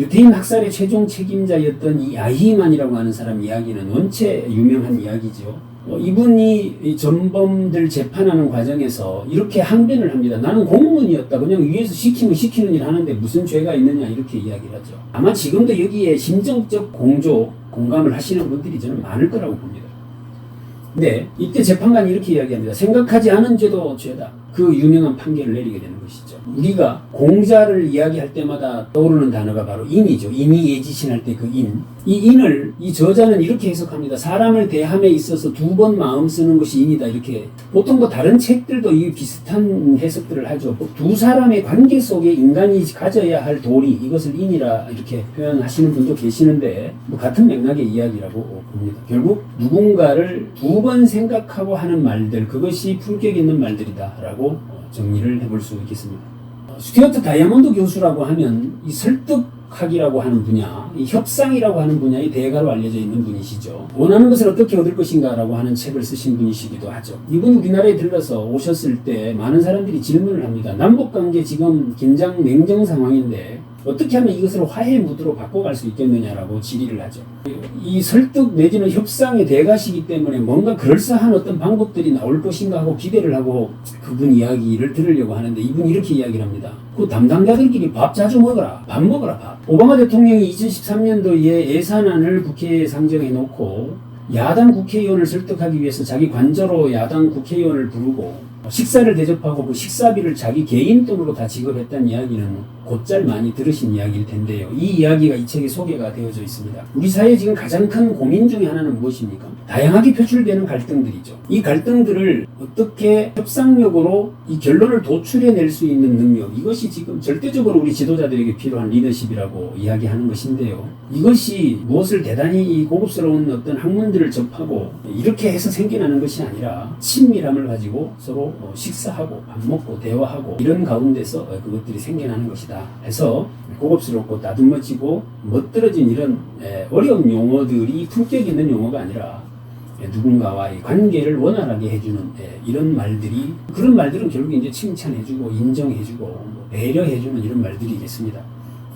유태인 학살의 최종 책임자였던 이 아히만이라고 하는 사람 이야기는 원체 유명한 이야기죠. 이분이 이 전범들 재판하는 과정에서 이렇게 항변을 합니다. 나는 공무원이었다. 그냥 위에서 시키면 시키는 일 하는데 무슨 죄가 있느냐 이렇게 이야기를 하죠. 아마 지금도 여기에 심정적 공감을 하시는 분들이 저는 많을 거라고 봅니다. 근데 이때 재판관이 이렇게 이야기합니다. 생각하지 않은 죄도 죄다. 그 유명한 판결을 내리게 되는 것이죠. 우리가 공자를 이야기할 때마다 떠오르는 단어가 바로 인이죠. 인이 예지신할 때 그 인. 이 인을 이 저자는 이렇게 해석합니다. 사람을 대함에 있어서 두 번 마음 쓰는 것이 인이다. 이렇게 보통 다른 책들도 이 비슷한 해석들을 하죠. 두 사람의 관계 속에 인간이 가져야 할 도리, 이것을 인이라 이렇게 표현하시는 분도 계시는데 같은 맥락의 이야기라고 봅니다. 결국 누군가를 두 번 생각하고 하는 말들, 그것이 품격 있는 말들이다라고 정리를 해볼 수 있겠습니다. 스튜어트 다이아몬드 교수라고 하면 이 설득학이라고 하는 분야, 이 협상이라고 하는 분야의 대가로 알려져 있는 분이시죠. 원하는 것을 어떻게 얻을 것인가라고 하는 책을 쓰신 분이시기도 하죠. 이분이 우리나라에 들러서 오셨을 때 많은 사람들이 질문을 합니다. 남북관계 지금 긴장 냉정 상황인데 어떻게 하면 이것을 화해 무드로 바꿔갈 수 있겠느냐라고 질의를 하죠. 이 설득 내지는 협상의 대가시기 때문에 뭔가 그럴싸한 어떤 방법들이 나올 것인가 하고 기대를 하고 그분 이야기를 들으려고 하는데 이분이 이렇게 이야기를 합니다. 그 담당자들끼리 밥 자주 먹어라. 밥 먹어라 밥. 오바마 대통령이 2013년도에 예산안을 국회에 상정해 놓고 야당 국회의원을 설득하기 위해서 자기 관저로 야당 국회의원을 부르고 식사를 대접하고 그 식사비를 자기 개인 돈으로 다 지급했다는 이야기는 곧잘 많이 들으신 이야기일 텐데요. 이 이야기가 이 책에 소개가 되어져 있습니다. 우리 사회에 지금 가장 큰 고민 중에 하나는 무엇입니까? 다양하게 표출되는 갈등들이죠. 이 갈등들을 어떻게 협상력으로 이 결론을 도출해낼 수 있는 능력, 이것이 지금 절대적으로 우리 지도자들에게 필요한 리더십이라고 이야기하는 것인데요. 이것이 무엇을 대단히 고급스러운 어떤 학문들을 접하고 이렇게 해서 생겨나는 것이 아니라 친밀함을 가지고 서로 식사하고 밥 먹고 대화하고 이런 가운데서 그것들이 생겨나는 것이다 해서 고급스럽고 다듬어지고 멋들어진 이런 어려운 용어들이 품격 있는 용어가 아니라 누군가와의 관계를 원활하게 해주는 이런 말들이, 그런 말들은 결국 이제 칭찬해주고 인정해주고 배려해주는 이런 말들이겠습니다.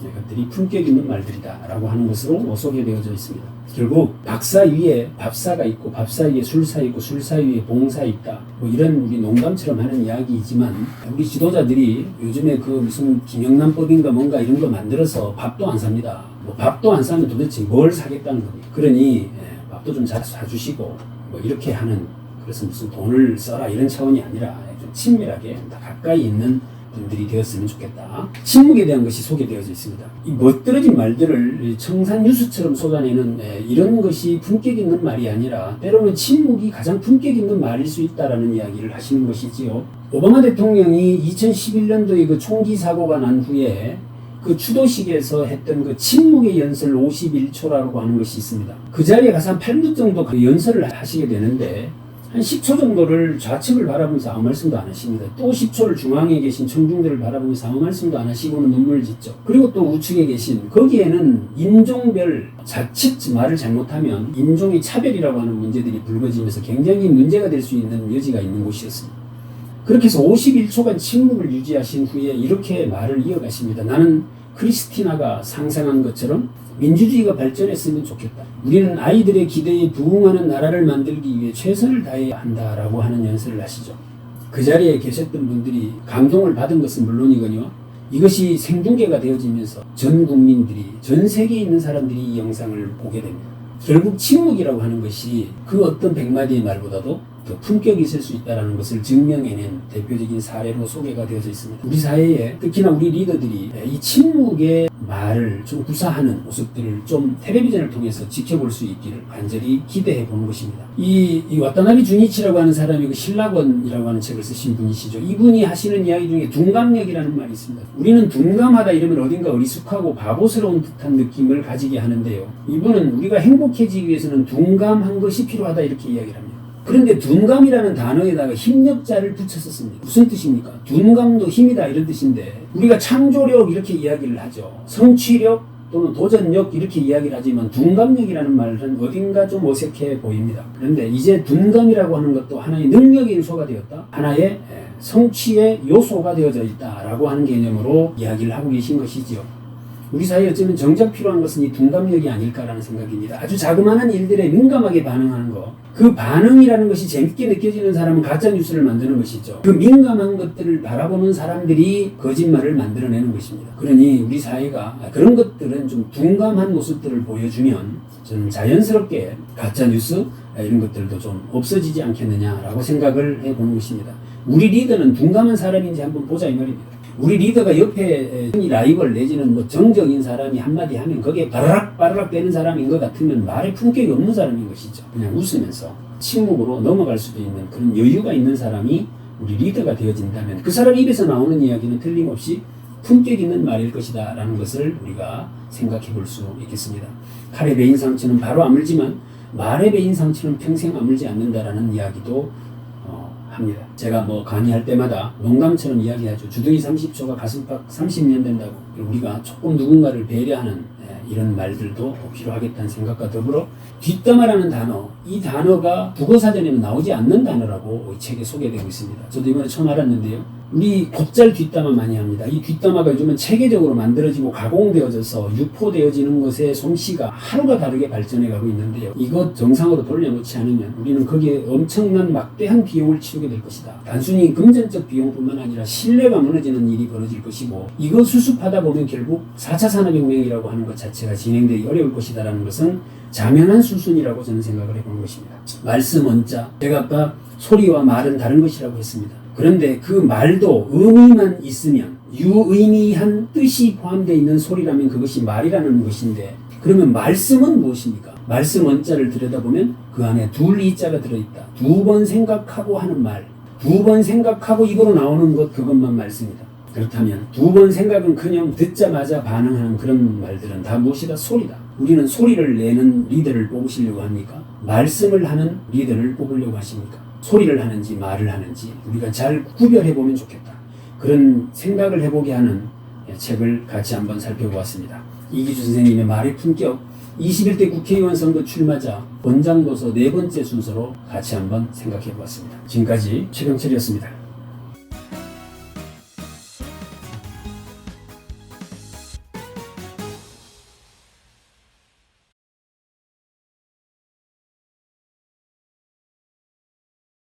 이것들이 품격 있는 말들이다 라고 하는 것으로 소개되어져 있습니다. 결국 박사 위에 밥사가 있고 밥사 위에 술사 있고 술사 위에 봉사 있다, 이런 우리 농담처럼 하는 이야기이지만 우리 지도자들이 요즘에 그 무슨 김영란법인가 뭔가 이런 거 만들어서 밥도 안 삽니다. 밥도 안 사면 도대체 뭘 사겠다는 겁니까? 그러니 밥도 좀 잘 사주시고 이렇게 하는, 그래서 무슨 돈을 써라 이런 차원이 아니라 좀 친밀하게 다 가까이 있는 분들이 되었으면 좋겠다. 침묵에 대한 것이 소개되어져 있습니다. 이 멋들어진 말들을 청산유수처럼 쏟아내는 이런 것이 품격 있는 말이 아니라 때로는 침묵이 가장 품격 있는 말일 수 있다라는 이야기를 하시는 것이지요. 오바마 대통령이 2011년도에 그 총기 사고가 난 후에 그 추도식에서 했던 그 침묵의 연설 51초라고 하는 것이 있습니다. 그 자리에 가서 한 8분 정도 그 연설을 하시게 되는데 한 10초 정도를 좌측을 바라보면서 아무 말씀도 안 하십니다. 또 10초를 중앙에 계신 청중들을 바라보면서 아무 말씀도 안 하시고는 눈물을 짓죠. 그리고 또 우측에 계신, 거기에는 인종별 자칫 말을 잘못하면 인종의 차별이라고 하는 문제들이 불거지면서 굉장히 문제가 될 수 있는 여지가 있는 곳이었습니다. 그렇게 해서 51초간 침묵을 유지하신 후에 이렇게 말을 이어가십니다. 나는 크리스티나가 상상한 것처럼 민주주의가 발전했으면 좋겠다. 우리는 아이들의 기대에 부응하는 나라를 만들기 위해 최선을 다해야 한다라고 하는 연설을 하시죠. 그 자리에 계셨던 분들이 감동을 받은 것은 물론이거니와 이것이 생중계가 되어지면서 전 국민들이, 전 세계에 있는 사람들이 이 영상을 보게 됩니다. 결국 침묵이라고 하는 것이 그 어떤 100마디의 말보다도 더 품격이 있을 수 있다는 것을 증명해낸 대표적인 사례로 소개가 되어져 있습니다. 우리 사회에 특히나 우리 리더들이 이 침묵의 말을 좀 구사하는 모습들을 좀 텔레비전을 통해서 지켜볼 수 있기를 간절히 기대해 보는 것입니다. 이 와타나베 주니치라고 하는 사람이 그 신라권이라고 하는 책을 쓰신 분이시죠. 이분이 하시는 이야기 중에 둔감력이라는 말이 있습니다. 우리는 둔감하다 이러면 어딘가 어리숙하고 바보스러운 듯한 느낌을 가지게 하는데요. 이분은 우리가 행복해지기 위해서는 둔감한 것이 필요하다 이렇게 이야기를 합니다. 그런데 둔감이라는 단어에다가 힘력자를 붙였었습니다. 무슨 뜻입니까? 둔감도 힘이다 이런 뜻인데 우리가 창조력 이렇게 이야기를 하죠. 성취력 또는 도전력 이렇게 이야기를 하지만 둔감력이라는 말은 어딘가 좀 어색해 보입니다. 그런데 이제 둔감이라고 하는 것도 하나의 능력의 요소가 되었다. 하나의 성취의 요소가 되어져 있다라고 하는 개념으로 이야기를 하고 계신 것이지요. 우리 사회에 어쩌면 정작 필요한 것은 이 둔감력이 아닐까라는 생각입니다. 아주 자그마한 일들에 민감하게 반응하는 것. 그 반응이라는 것이 재밌게 느껴지는 사람은 가짜뉴스를 만드는 것이죠. 그 민감한 것들을 바라보는 사람들이 거짓말을 만들어내는 것입니다. 그러니 우리 사회가 그런 것들은 좀 둔감한 모습들을 보여주면 저는 자연스럽게 가짜뉴스 이런 것들도 좀 없어지지 않겠느냐라고 생각을 해보는 것입니다. 우리 리더는 둔감한 사람인지 한번 보자 이 말입니다. 우리 리더가 옆에 라이벌 내지는 뭐 정적인 사람이 한마디 하면 거기에 바라락 되는 사람인 것 같으면 말에 품격이 없는 사람인 것이죠. 그냥 웃으면서 침묵으로 넘어갈 수도 있는 그런 여유가 있는 사람이 우리 리더가 되어진다면 그 사람 입에서 나오는 이야기는 틀림없이 품격 있는 말일 것이다 라는 것을 우리가 생각해 볼 수 있겠습니다. 칼에 베인 상처는 바로 아물지만 말에 베인 상처는 평생 아물지 않는다라는 이야기도 합니다. 제가 뭐 강의할 때마다 농담처럼 이야기하죠. 주둥이 30초가 가슴팍 30년 된다고. 우리가 조금 누군가를 배려하는 이런 말들도 필요하겠다는 생각과 더불어 뒷담화라는 단어, 이 단어가 국어사전에는 나오지 않는 단어라고 이 책에 소개되고 있습니다. 저도 이번에 처음 알았는데요. 우리 곧잘 뒷담화 많이 합니다. 이 뒷담화가 요즘은 체계적으로 만들어지고 가공되어져서 유포되어지는 것의 솜씨가 하루가 다르게 발전해 가고 있는데요. 이것 정상으로 돌려놓지 않으면 우리는 거기에 엄청난 막대한 비용을 치르게 될 것이다. 단순히 금전적 비용뿐만 아니라 신뢰가 무너지는 일이 벌어질 것이고 이거 수습하다 보면 결국 4차 산업혁명이라고 하는 것 자체가 진행되기 어려울 것이다라는 것은 자명한 수순이라고 저는 생각을 해보는 것입니다. 말씀 원자, 제가 아까 소리와 말은 다른 것이라고 했습니다. 그런데 그 말도 의미만 있으면 유의미한 뜻이 포함되어 있는 소리라면 그것이 말이라는 것인데 그러면 말씀은 무엇입니까? 말씀 원자를 들여다보면 그 안에 둘 이자가 들어있다. 두 번 생각하고 하는 말, 두 번 생각하고 입으로 나오는 것 그것만 말씀이다. 그렇다면 두 번 생각은커녕 듣자마자 반응하는 그런 말들은 다 무엇이다? 소리다. 우리는 소리를 내는 리더를 뽑으시려고 합니까? 말씀을 하는 리더를 뽑으려고 하십니까? 소리를 하는지 말을 하는지 우리가 잘 구별해보면 좋겠다. 그런 생각을 해보게 하는 책을 같이 한번 살펴보았습니다. 이기주 선생님의 말의 품격 21대 국회의원 선거 출마자 원장도서 4번째 순서로 같이 한번 생각해보았습니다. 지금까지 최병철이었습니다.